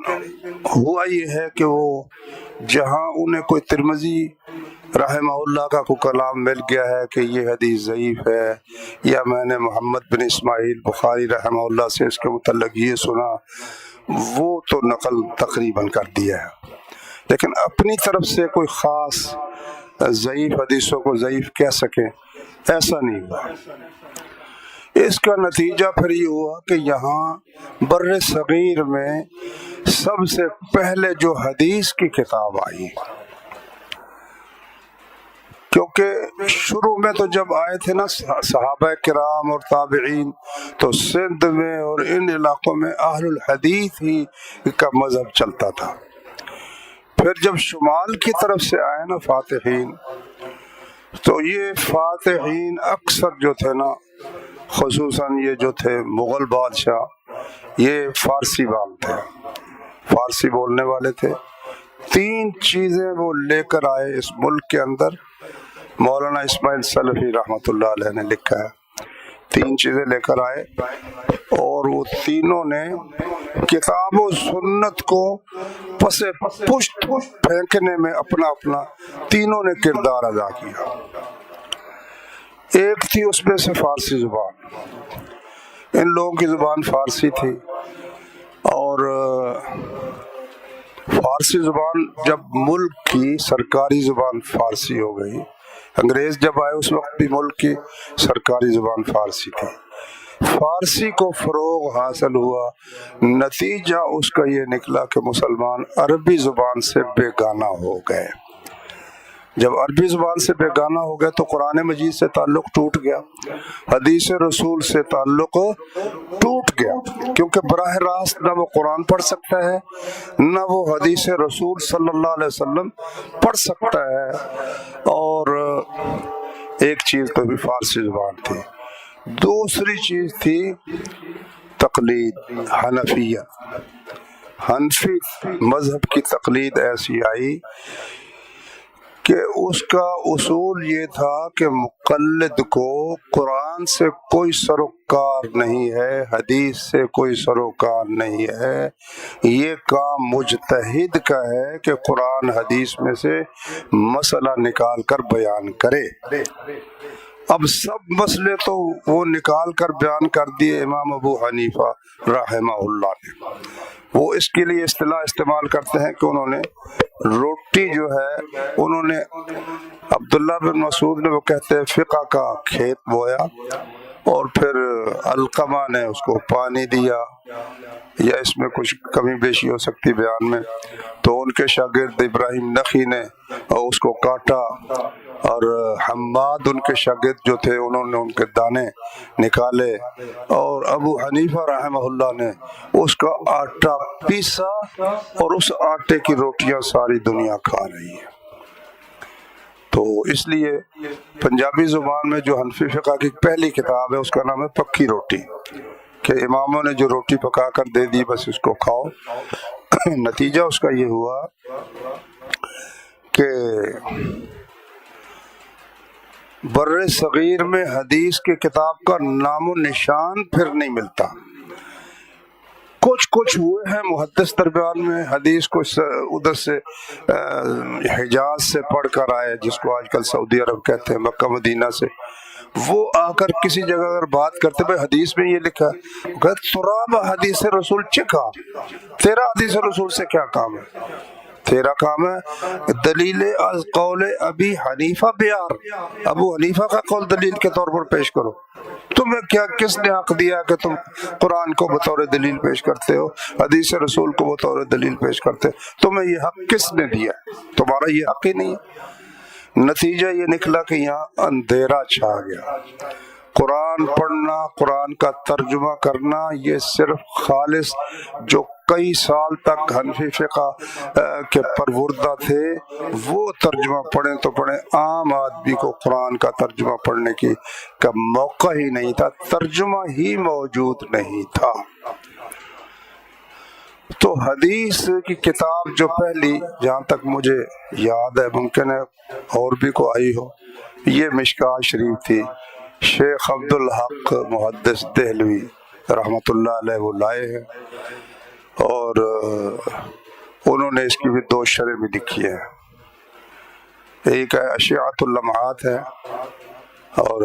ہوا یہ ہے کہ وہ جہاں انہیں کوئی ترمذی رحمہ اللہ کا کوئی کلام مل گیا ہے کہ یہ حدیث ضعیف ہے، یا میں نے محمد بن اسماعیل بخاری رحمہ اللہ سے اس کے متعلق یہ سنا، وہ تو نقل تقریباً کر دیا ہے، لیکن اپنی طرف سے کوئی خاص ضعیف حدیثوں کو ضعیف کہہ سکیں ایسا نہیں ہوا. اس کا نتیجہ پھر یہ ہوا کہ یہاں بر صغیر میں سب سے پہلے جو حدیث کی کتاب آئی، کیونکہ شروع میں تو جب آئے تھے نا صحابہ کرام اور تابعین، تو سندھ میں اور ان علاقوں میں اہل الحدیث ہی کا مذہب چلتا تھا. پھر جب شمال کی طرف سے آئے نا فاتحین، تو یہ فاتحین اکثر جو تھے نا، خصوصاً یہ جو تھے مغل بادشاہ، یہ فارسی بال تھے، فارسی بولنے والے تھے. 3 چیزیں وہ لے کر آئے اس ملک کے اندر. مولانا اسماعیل سلفی رحمۃ اللہ علیہ نے لکھا ہے، 3 چیزیں لے کر آئے، اور وہ تینوں نے کتاب و سنت کو پس پشت پھینکنے میں اپنا تینوں نے کردار ادا کیا. ایک تھی اس میں سے فارسی زبان، ان لوگوں کی زبان فارسی تھی، اور فارسی زبان جب ملک کی سرکاری زبان فارسی ہو گئی، انگریز جب آئے اس وقت بھی ملک کی سرکاری زبان فارسی تھی، فارسی کو فروغ حاصل ہوا، نتیجہ اس کا یہ نکلا کہ مسلمان عربی زبان سے بیگانہ ہو گئے. جب عربی زبان سے بیگانہ ہو گئے تو قرآن مجید سے تعلق ٹوٹ گیا، حدیث رسول سے تعلق ٹوٹ گیا، کیونکہ براہ راست نہ وہ قرآن پڑھ سکتا ہے، نہ وہ حدیث رسول صلی اللہ علیہ وسلم پڑھ سکتا ہے. اور ایک چیز تو بھی فارسی زبان تھی، دوسری چیز تھی تقلید، حنفیت، حنفی مذہب کی تقلید ایسی آئی کہ اس کا اصول یہ تھا کہ مقلد کو قرآن سے کوئی سروکار نہیں ہے، حدیث سے کوئی سروکار نہیں ہے، یہ کام مجتہد کا ہے کہ قرآن حدیث میں سے مسئلہ نکال کر بیان کرے. اب سب مسئلے تو وہ نکال کر بیان کر دیے امام ابو حنیفہ رحمہ اللہ نے. وہ اس کے لیے اصطلاح استعمال کرتے ہیں کہ انہوں نے روٹی جو ہے انہوں نے عبداللہ بن مسعود نے وہ کہتے ہیں فقہ کا کھیت بویا اور پھر علقمہ نے اس کو پانی دیا، یا اس میں کچھ کمی بیشی ہو سکتی بیان میں، تو ان کے شاگرد ابراہیم نخعی نے اس کو کاٹا، اور حماد ان کے شاگرد جو تھے انہوں نے ان کے دانے نکالے، اور ابو حنیفہ رحمہ اللہ نے اس کا آٹا پیسا، اور اس آٹے کی روٹیاں ساری دنیا کھا رہی ہے. تو اس لیے پنجابی زبان میں جو حنفی فقہ کی پہلی کتاب ہے اس کا نام ہے پکی روٹی، کہ اماموں نے جو روٹی پکا کر دے دی بس اس کو کھاؤ. نتیجہ اس کا یہ ہوا کہ بر صغیر میں حدیث کی کتاب کا نام و نشان پھر نہیں ملتا. کچھ ہوئے ہیں محدث درمیان میں، حدیث کو ادھر سے حجاز سے پڑھ کر آئے، جس کو آج کل سعودی عرب کہتے ہیں، مکہ مدینہ سے، وہ آ کر کسی جگہ اگر بات کرتے بھائی حدیث میں یہ لکھا ہے، کہتے تراب حدیث رسول چکھا، تیرا حدیث رسول سے کیا کام ہے؟ تیرا کام ہے دلیل از قول ابی حنیفہ بیار، ابو حنیفہ کا قول دلیل کے طور پر پیش کرو. تمہیں کیا کس نے حق دیا کہ تم قرآن کو بطور دلیل پیش کرتے ہو، حدیث رسول کو بطور دلیل پیش کرتے ہو؟ تمہیں یہ حق کس نے دیا؟ تمہارا یہ حق ہی نہیں ہے. نتیجہ یہ نکلا کہ یہاں اندھیرا چھا گیا. قرآن پڑھنا، قرآن کا ترجمہ کرنا، یہ صرف خالص جو کئی سال تک حنفی فقہ کے پروردہ تھے وہ ترجمہ پڑھیں تو پڑھیں. عام آدمی کو قرآن کا ترجمہ پڑھنے کا موقع ہی نہیں تھا، ترجمہ ہی موجود نہیں تھا. تو حدیث کی کتاب جو پہلی جہاں تک مجھے یاد ہے، ممکن ہے اور بھی کو آئی ہو، یہ مشکوۃ شریف تھی. شیخ عبدالحق محدث دہلوی رحمۃ اللہ علیہ وہ لائے ہیں، اور انہوں نے اس کی بھی 2 شرح بھی لکھی ہیں. ایک ہے اشعۃ اللمعات ہے، اور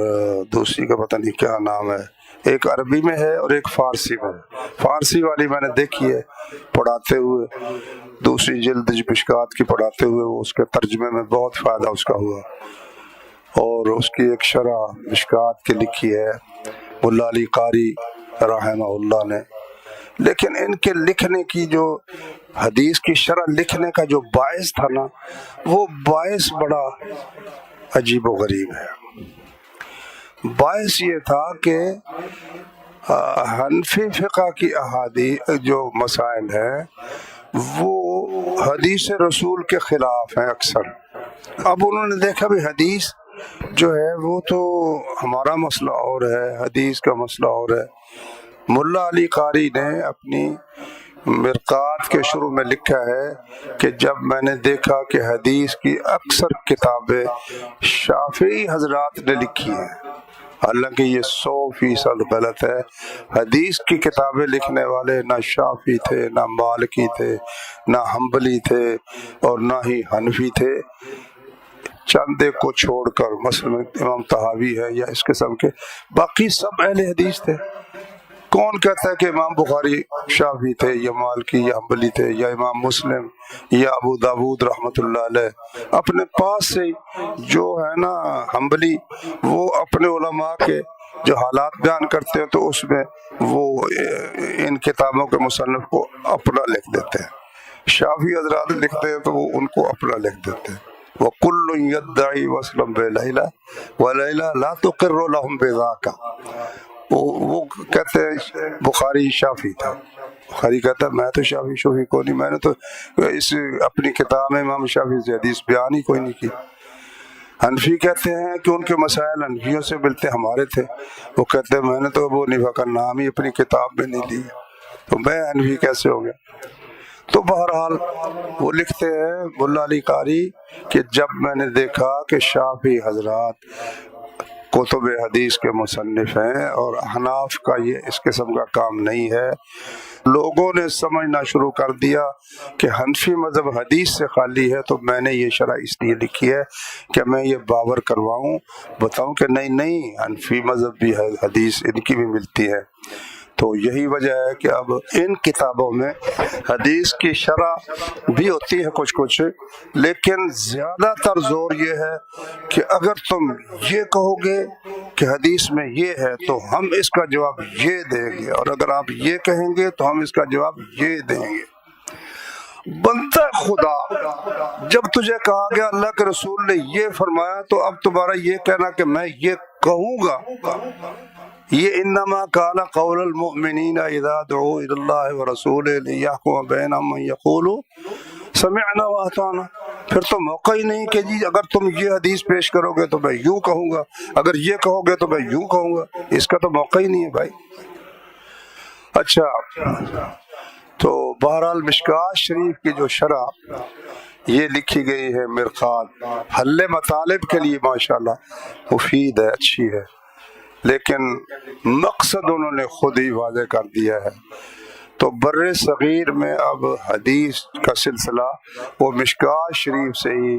دوسری کا پتہ نہیں کیا نام ہے، ایک عربی میں ہے اور ایک فارسی میں. فارسی والی میں نے دیکھی ہے پڑھاتے ہوئے، دوسری جلد مشکوۃ کی پڑھاتے ہوئے وہ اس کے ترجمے میں بہت فائدہ اس کا ہوا. اور اس کی ایک شرح مشکوۃ کی لکھی ہے ملا علی قاری رحمہ اللہ نے. لیکن ان کے لکھنے کی جو حدیث کی شرح لکھنے کا جو باعث تھا نا، وہ باعث بڑا عجیب و غریب ہے. باعث یہ تھا کہ حنفی فقہ کی احادیث جو مسائل ہیں وہ حدیث رسول کے خلاف ہیں اکثر. اب انہوں نے دیکھا بھی حدیث جو ہے وہ تو ہمارا مسئلہ اور ہے، حدیث کا مسئلہ اور ہے. ملا علی قاری نے اپنی مرقات کے شروع میں لکھا ہے کہ جب میں نے دیکھا کہ حدیث کی اکثر کتابیں شافعی حضرات نے لکھی ہیں، حالانکہ یہ 100% غلط ہے. حدیث کی کتابیں لکھنے والے نہ شافعی تھے، نہ مالکی تھے، نہ حنبلی تھے، اور نہ ہی حنفی تھے. چند ایک کو چھوڑ کر مثلا امام طحاوی ہے یا اس قسم کے، باقی سب اہل حدیث تھے. کون کہتا ہے کہ امام بخاری شافعی تھے یا مالکی یا حنبلی تھے، یا امام مسلم یا ابو داود رحمۃ اللہ علیہ؟ اپنے پاس سے جو ہے نا حنبلی، وہ اپنے علماء کے جو حالات بیان کرتے ہیں تو اس میں وہ ان کتابوں کے مصنف کو اپنا لکھ دیتے ہیں. شافعی حضرات لکھتے ہیں تو وہ ان کو اپنا لکھ دیتے ہیں. وَكُلٌّ يَدَّعِي وَصْلًا بِلَيْلَى وَلَيْلَى لَا تُقِرُّ لَهُمْ بِذَاكَ. وہ کہتے ہیں بخاری شافعی تھا. بخاری کہتا ہے میں تو شافعی کو نہیں، میں نے تو اس اپنی کتاب میں امام شافعی سے حدیث بیان ہی کوئی نہیں کی. حنفی کہتے ہیں کہ ان کے مسائل حنفیوں سے ملتے ہمارے تھے. وہ کہتے ہیں میں نے تو ابو حنیفہ کا نام ہی اپنی کتاب میں نہیں لیا، تو میں حنفی کیسے ہو گیا؟ تو بہرحال وہ لکھتے ہیں ملا علی قاری کہ جب میں نے دیکھا کہ شافعی حضرات کتب حدیث کے مصنف ہیں اور احناف کا یہ اس قسم کا کام نہیں ہے، لوگوں نے سمجھنا شروع کر دیا کہ حنفی مذہب حدیث سے خالی ہے، تو میں نے یہ شرح اس لیے لکھی ہے کہ میں یہ باور کرواؤں، بتاؤں کہ نہیں حنفی مذہب بھی ہے، حدیث ان کی بھی ملتی ہے۔ تو یہی وجہ ہے کہ اب ان کتابوں میں حدیث کی شرح بھی ہوتی ہے کچھ، لیکن زیادہ تر زور یہ ہے کہ اگر تم یہ کہو گے کہ حدیث میں یہ ہے تو ہم اس کا جواب یہ دیں گے، اور اگر آپ یہ کہیں گے تو ہم اس کا جواب یہ دیں گے۔ بندہ خدا، جب تجھے کہا گیا اللہ کے رسول نے یہ فرمایا، تو اب تمہارا یہ کہنا کہ میں یہ کہوں گا، یہ انما کان قول المؤمنین اذا دعوا الی اللہ ورسولہ لیحکم بینہم ان یقولوا سمعنا واطعنا، پھر تو موقع ہی نہیں کہ جی اگر تم یہ حدیث پیش کرو گے تو میں یوں کہوں گا، اگر یہ کہو گے تو میں یوں کہوں گا، اس کا تو موقع ہی نہیں ہے بھائی۔ اچھا، تو بہرحال مشکوۃ شریف کی جو شرح یہ لکھی گئی ہے مرقات، حل مطالب کے لیے ماشاءاللہ مفید ہے، اچھی ہے، لیکن مقصد انہوں نے خود ہی واضح کر دیا ہے۔ تو بر صغیر میں اب حدیث کا سلسلہ وہ مشکوۃ شریف سے ہی،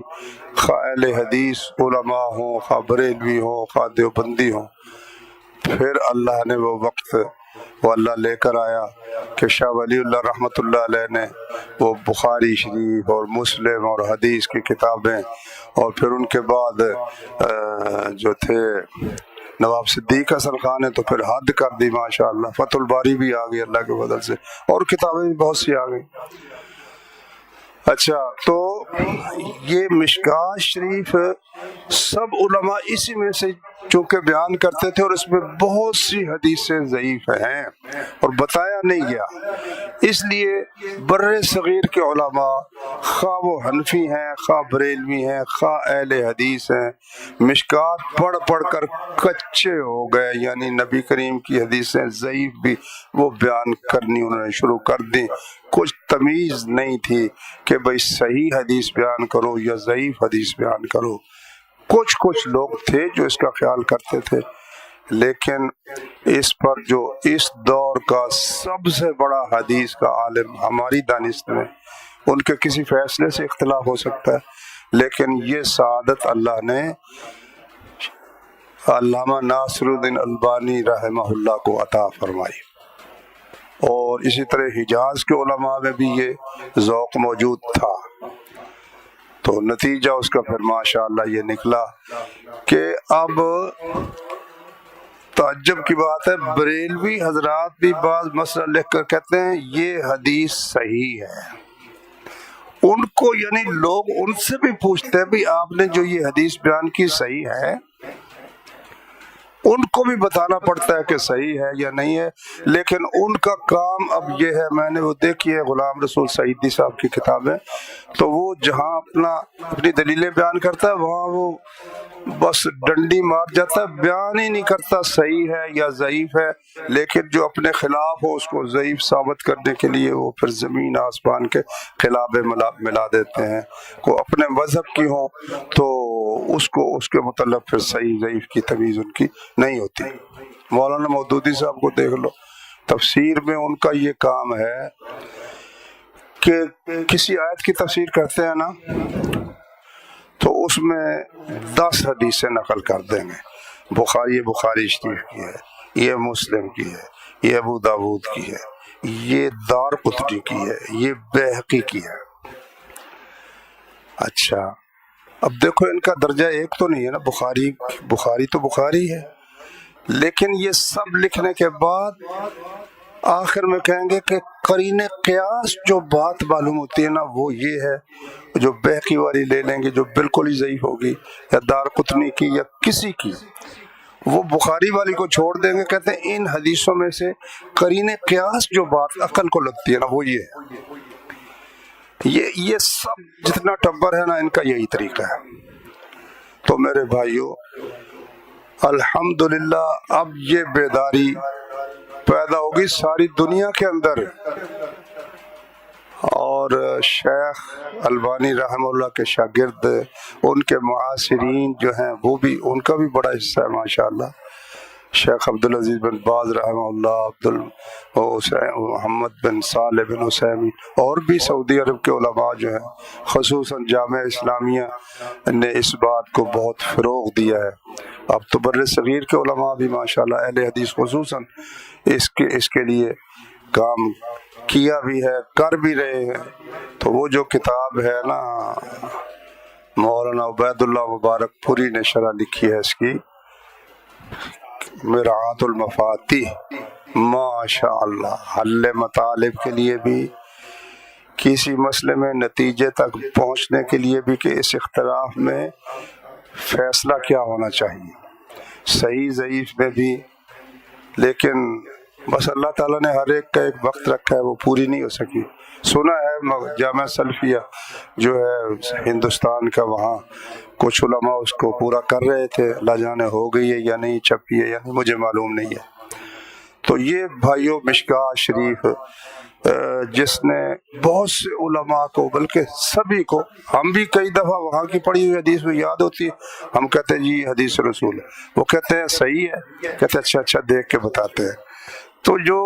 خواہ اہل حدیث علماء ہوں، خواہ بریلوی ہوں، خواہ دیوبندی ہوں، پھر اللہ نے وہ وقت وہ اللہ لے کر آیا کہ شاہ ولی اللہ رحمۃ اللہ علیہ نے وہ بخاری شریف اور مسلم اور حدیث کی کتابیں، اور پھر ان کے بعد جو تھے نواب صدیق حسن خان نے تو پھر حد کر دی ماشاءاللہ، فتح الباری بھی آ گئی اللہ کے فضل سے، اور کتابیں بھی بہت سی آ گئی۔ اچھا، تو یہ مشکوۃ شریف سب علماء اسی میں سے چونکہ بیان کرتے تھے، اور اس میں بہت سی حدیثیں ضعیف ہیں اور بتایا نہیں گیا، اس لیے بر صغیر کے علماء خواہ وہ حنفی ہیں، خواہ بریلوی ہیں، خواہ اہل حدیث ہیں، مشکوۃ پڑھ کر کچے ہو گئے، یعنی نبی کریم کی حدیثیں ضعیف بھی وہ بیان کرنی انہوں نے شروع کر دی۔ کچھ تمیز نہیں تھی کہ بھئی صحیح حدیث بیان کرو یا ضعیف حدیث بیان کرو۔ کچھ لوگ تھے جو اس کا خیال کرتے تھے، لیکن اس پر جو اس دور کا سب سے بڑا حدیث کا عالم ہماری دانست میں، ان کے کسی فیصلے سے اختلاف ہو سکتا ہے، لیکن یہ سعادت اللہ نے علامہ ناصر الدین البانی رحمہ اللہ کو عطا فرمائی، اور اسی طرح حجاز کے علماء میں بھی یہ ذوق موجود تھا۔ تو نتیجہ اس کا پھر ماشاءاللہ یہ نکلا کہ اب تعجب کی بات ہے، بریلوی حضرات بھی بعض مسئلہ لکھ کر کہتے ہیں یہ حدیث صحیح ہے۔ ان کو یعنی لوگ ان سے بھی پوچھتے ہیں بھی آپ نے جو یہ حدیث بیان کی صحیح ہے، ان کو بھی بتانا پڑتا ہے کہ صحیح ہے یا نہیں ہے، لیکن ان کا کام اب یہ ہے، میں نے وہ دیکھی ہے غلام رسول سعیدی صاحب کی کتابیں، تو وہ جہاں اپنی دلیلیں بیان کرتا ہے وہاں وہ بس ڈنڈی مار جاتا ہے، بیان ہی نہیں کرتا صحیح ہے یا ضعیف ہے، لیکن جو اپنے خلاف ہو اس کو ضعیف ثابت کرنے کے لیے وہ پھر زمین آسمان کے خلافے ملا دیتے ہیں۔ کو اپنے مذہب کی ہوں تو اس کے متعلق پھر صحیح ضعیف کی تمیز ان کی نہیں ہوتی۔ مولانا مودودی صاحب کو دیکھ لو، تفسیر میں ان کا یہ کام ہے کہ کسی آیت کی تفسیر کرتے ہیں نا تو اس میں 10 حدیثیں نقل کر دیں گے، بخاری شریف کی ہے، یہ مسلم کی ہے، یہ ابو داود کی ہے، یہ دارقطنی کی ہے، یہ بیہقی کی ہے۔ اچھا، اب دیکھو ان کا درجہ ایک تو نہیں ہے نا، بخاری تو بخاری ہے، لیکن یہ سب لکھنے کے بعد آخر میں کہیں گے کہ قرین قیاس جو بات معلوم ہوتی ہے نا وہ یہ ہے، جو بیہقی والی لے لیں گے جو بالکل ہی ضعیف ہوگی، یا دارقطنی کی یا کسی کی، وہ بخاری والی کو چھوڑ دیں گے، کہتے ہیں ان حدیثوں میں سے قرین قیاس جو بات عقل کو لگتی ہے نا وہ یہ ہے۔ یہ سب جتنا ٹبر ہے نا ان کا یہی طریقہ ہے۔ تو میرے بھائیوں، الحمدللہ اب یہ بیداری پیدا ہوگی ساری دنیا کے اندر، اور شیخ البانی رحمہ اللہ کے شاگرد، ان کے معاصرین جو ہیں وہ بھی، ان کا بھی بڑا حصہ ہے ماشاءاللہ۔ شیخ عبدالعزیز بن باز رحمہ اللہ، عبدل محمد بن صالح بن حسین، اور بھی سعودی عرب کے علماء جو ہیں، خصوصاً جامعہ اسلامیہ نے اس بات کو بہت فروغ دیا ہے۔ اب تو بر صغیر کے علماء بھی ماشاءاللہ اہل حدیث خصوصاً اس کے لیے کام کیا بھی ہے، کر بھی رہے ہیں۔ تو وہ جو کتاب ہے نا مولانا عبید اللہ مبارک پوری نے شرح لکھی ہے اس کی، مرآت المفاتیح، ماشاء اللہ حل مطالب کے لیے بھی، کسی مسئلے میں نتیجے تک پہنچنے کے لیے بھی کہ اس اختلاف میں فیصلہ کیا ہونا چاہیے، صحیح ضعیف میں بھی۔ لیکن بس اللہ تعالیٰ نے ہر ایک کا ایک وقت رکھا ہے، وہ پوری نہیں ہو سکی۔ سنا ہے جامعہ سلفیہ جو ہے ہندوستان کا، وہاں کچھ علماء اس کو پورا کر رہے تھے، اللہ جانے ہو گئی ہے یا نہیں، چھپی ہے یا نہیں، مجھے معلوم نہیں ہے۔ تو یہ بھائیوں مشکوۃ شریف جس نے بہت سے علماء کو، بلکہ سبھی کو، ہم بھی کئی دفعہ وہاں کی پڑھی ہوئی حدیث میں یاد ہوتی ہے، ہم کہتے ہیں جی حدیث رسول ہے، وہ کہتے ہیں صحیح ہے، کہتے ہیں اچھا دیکھ کے بتاتے ہیں۔ تو جو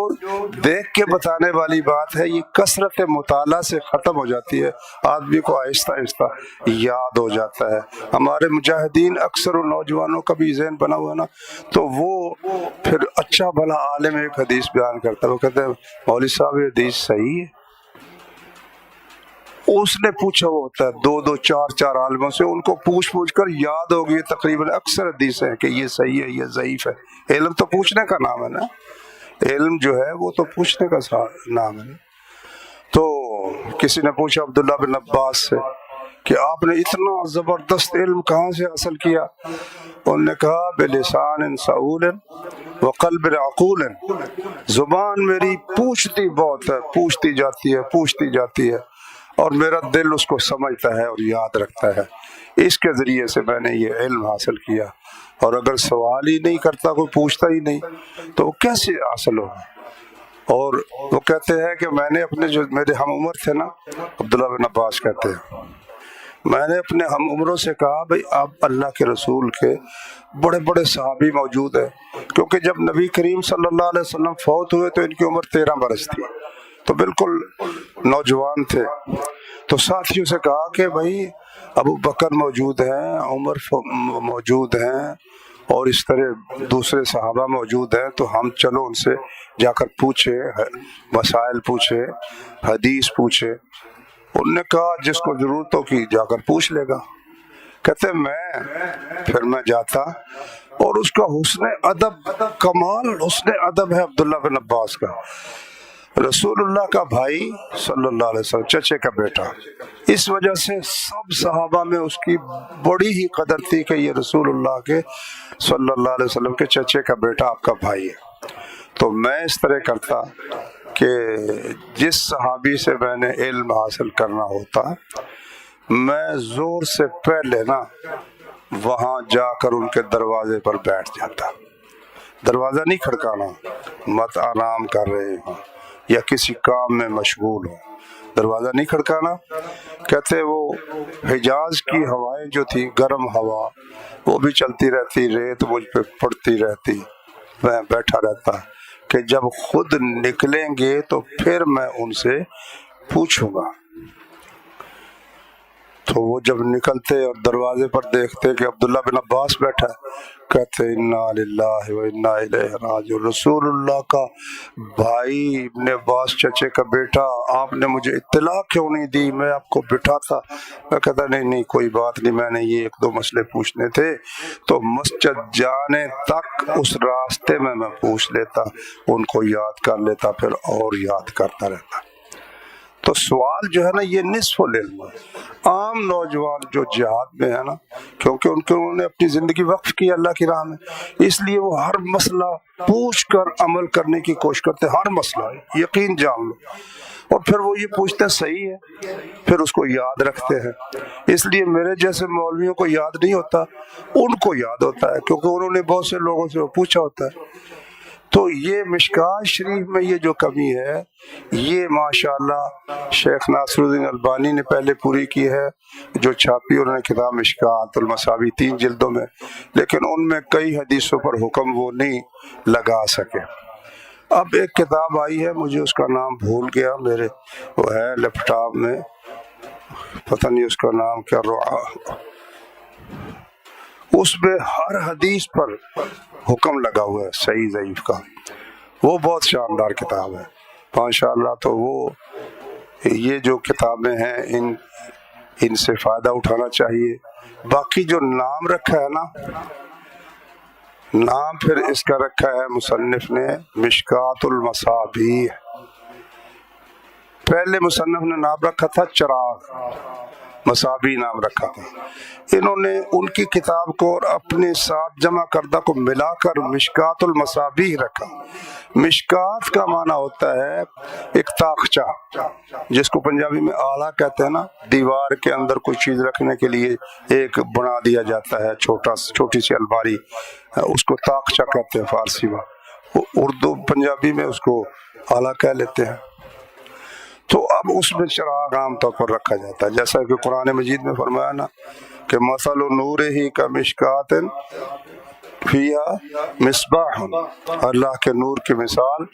دیکھ کے بتانے والی بات ہے یہ کثرت مطالعہ سے ختم ہو جاتی ہے، آدمی کو آہستہ آہستہ یاد ہو جاتا ہے۔ ہمارے مجاہدین اکثر نوجوانوں کا بھی ذہن بنا ہوا نا، تو وہ پھر اچھا بھلا عالم ایک حدیث بیان کرتا ہے، وہ کہتے ہیں مولوی صاحب یہ حدیث صحیح ہے۔ اس نے پوچھا وہ ہوتا ہے دو چار عالموں سے، ان کو پوچھ کر یاد ہو گئی تقریباً اکثر حدیثیں کہ یہ صحیح ہے یہ ضعیف ہے۔ علم تو پوچھنے کا نام ہے نا، علم جو ہے وہ تو پوچھنے کا نام ہے۔ تو کسی نے پوچھا عبداللہ بن عباس سے کہ آپ نے اتنا زبردست علم کہاں سے حاصل کیا؟ انہوں نے کہا بلسان سعول وقلب عقول، زبان میری پوچھتی بہت ہے، پوچھتی جاتی ہے اور میرا دل اس کو سمجھتا ہے اور یاد رکھتا ہے، اس کے ذریعے سے میں نے یہ علم حاصل کیا۔ اور اگر سوال ہی نہیں کرتا، کوئی پوچھتا ہی نہیں، تو وہ کیسے حاصل ہوگا؟ اور وہ کہتے ہیں کہ میں نے اپنے جو میرے ہم عمر تھے نا، عبداللہ بن عباس کہتے ہیں، میں نے اپنے ہم عمروں سے کہا بھائی آپ اللہ کے رسول کے بڑے بڑے صحابی موجود ہیں، کیونکہ جب نبی کریم صلی اللہ علیہ وسلم فوت ہوئے تو ان کی عمر 13 برس تھی، تو بالکل نوجوان تھے۔ تو ساتھیوں سے کہا کہ بھائی ابو بکر موجود ہیں، عمر موجود ہیں، اور اس طرح دوسرے صحابہ موجود ہیں، تو ہم چلو ان سے جا کر پوچھے، مسائل پوچھے، حدیث پوچھے۔ انہوں نے کہا جس کو ضرورت ہو کی جا کر پوچھ لے گا۔ کہتے پھر میں جاتا، اور اس کا حسن ادب، کمال حسن ادب ہے عبداللہ بن عباس کا، رسول اللہ کا بھائی صلی اللہ علیہ وسلم، چچے کا بیٹا، اس وجہ سے سب صحابہ میں اس کی بڑی ہی قدر تھی کہ یہ رسول اللہ کے صلی اللہ علیہ وسلم کے چچے کا بیٹا آپ کا بھائی ہے۔ تو میں اس طرح کرتا کہ جس صحابی سے میں نے علم حاصل کرنا ہوتا، میں زور سے پہلے نا وہاں جا کر ان کے دروازے پر بیٹھ جاتا، دروازہ نہیں کھڑکانا، مت آرام کر رہے ہوں یا کسی کام میں مشغول ہوں، دروازہ نہیں کھڑکانا۔ کہتے وہ حجاز کی ہوائیں جو تھی، گرم ہوا، وہ بھی چلتی رہتی، ریت مجھ پہ پڑتی رہتی، میں بیٹھا رہتا کہ جب خود نکلیں گے تو پھر میں ان سے پوچھوں گا۔ تو وہ جب نکلتے اور دروازے پر دیکھتے کہ عبداللہ بن عباس بیٹھا ہے، کہتے انا للہ و انا الیہ راجعون، رسول اللہ کا بھائی ابن عباس چچے کا بیٹا، آپ نے مجھے اطلاع کیوں نہیں دی؟ میں آپ کو بٹھاتا۔ میں کہتا نہیں کوئی بات نہیں، میں نے یہ 1-2 مسئلے پوچھنے تھے، تو مسجد جانے تک اس راستے میں پوچھ لیتا، ان کو یاد کر لیتا، پھر اور یاد کرتا رہتا۔ تو سوال جو ہے نا یہ نصف العلم ہے۔ عام نوجوان جو جہاد میں ہے نا، کیونکہ انہوں نے اپنی زندگی وقف کی اللہ کی راہ میں، اس لیے وہ ہر مسئلہ پوچھ کر عمل کرنے کی کوشش کرتے، ہر مسئلہ یقین جان لو، اور پھر وہ یہ پوچھتے صحیح ہے، پھر اس کو یاد رکھتے ہیں۔ اس لیے میرے جیسے مولویوں کو یاد نہیں ہوتا، ان کو یاد ہوتا ہے، کیونکہ انہوں نے بہت سے لوگوں سے وہ پوچھا ہوتا ہے۔ تو یہ مشکوۃ شریف میں یہ جو کمی ہے یہ ماشاءاللہ شیخ ناصر الدین البانی نے پہلے پوری کی ہے، جو چھاپی انہوں نے کتاب مشکوۃ المصبابیح 3 جلدوں میں، لیکن ان میں کئی حدیثوں پر حکم وہ نہیں لگا سکے۔ اب ایک کتاب آئی ہے، مجھے اس کا نام بھول گیا، میرے وہ ہے لیپ ٹاپ میں، پتہ نہیں اس کا نام کیا، اس میں ہر حدیث پر حکم لگا ہوا ہے صحیح ضعیف کا، وہ بہت شاندار کتاب ہے ماشاءاللہ۔ تو وہ یہ جو کتابیں ہیں ان سے فائدہ اٹھانا چاہیے۔ باقی جو نام رکھا ہے نا، نام پھر اس کا رکھا ہے مصنف نے مشکوۃ المصابیح، پہلے مصنف نے نام رکھا تھا چراغ، مصابیح نام رکھا تھا، انہوں نے ان کی کتاب کو اور اپنے ساتھ جمع کردہ کو ملا کر مشکوۃ المصابیح رکھا۔ مشکوۃ کا معنی ہوتا ہے ایک طاقچہ، جس کو پنجابی میں آلہ کہتے ہیں نا، دیوار کے اندر کوئی چیز رکھنے کے لیے ایک بنا دیا جاتا ہے چھوٹی سی الماری، اس کو طاقچہ کہتے ہیں فارسی میں، اردو پنجابی میں اس کو آلہ کہہ لیتے ہیں۔ تو اب اس میں چراغ عام طور پر رکھا جاتا ہے، جیسا کہ قرآن مجید میں فرمایا نا کہ مثل نورہ کمشکوۃ فیہا مصباح، اللہ کے نور کی مثال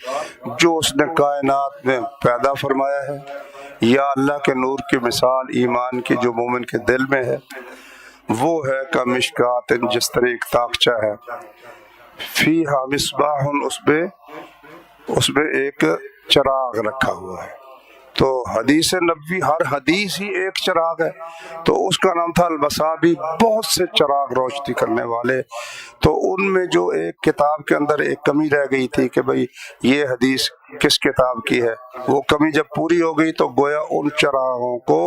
جو اس نے کائنات میں پیدا فرمایا ہے، یا اللہ کے نور کی مثال ایمان کی جو مومن کے دل میں ہے، وہ ہے کمشکوۃ، جس طرح ایک طاقچہ ہے، فیہا مصباح، اس میں ایک چراغ رکھا ہوا ہے۔ تو حدیث نبوی ہر حدیث ہی ایک چراغ ہے، تو اس کا نام تھا المصابیح، بہت سے چراغ روشنی کرنے والے۔ تو ان میں جو ایک کتاب کے اندر ایک کمی رہ گئی تھی کہ بھئی یہ حدیث کس کتاب کی ہے، وہ کمی جب پوری ہو گئی تو گویا ان چراغوں کو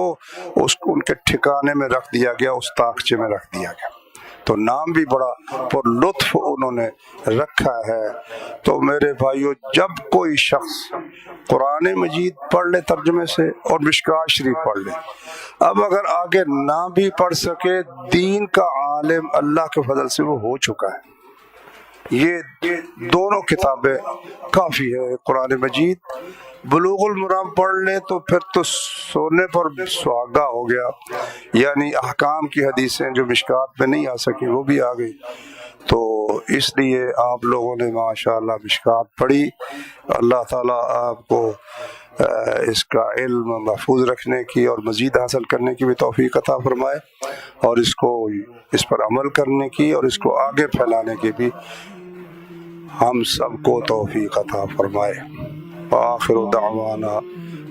ان کے ٹھکانے میں رکھ دیا گیا، اس طاقچے میں رکھ دیا گیا۔ تو نام بھی بڑا پر لطف انہوں نے رکھا ہے۔ تو میرے بھائیو، جب کوئی شخص قرآن مجید پڑھ لے ترجمے سے اور مشکوۃ شریف پڑھ لے، اب اگر آگے نہ بھی پڑھ سکے، دین کا عالم اللہ کے فضل سے وہ ہو چکا ہے۔ یہ دونوں کتابیں کافی ہے۔ قرآن مجید بلوغ المرام پڑھ لے تو پھر تو سونے پر سہاگا ہو گیا، یعنی احکام کی حدیثیں جو مشکوۃ میں نہیں آ سکی وہ بھی آ گئی۔ تو اس لیے آپ لوگوں نے ماشاءاللہ مشکوۃ پڑھی، اللہ تعالیٰ آپ کو اس کا علم محفوظ رکھنے کی اور مزید حاصل کرنے کی بھی توفیق عطا فرمائے، اور اس پر عمل کرنے کی اور اس کو آگے پھیلانے کی بھی ہم سب کو توفیق عطا فرمائے۔ وآخر دعوانا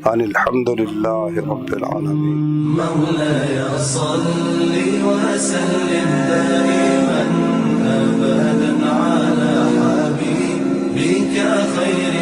ان الحمد للہ رب العالمین۔ مولاي صل وسلم دائما ابدا على حبيبك خير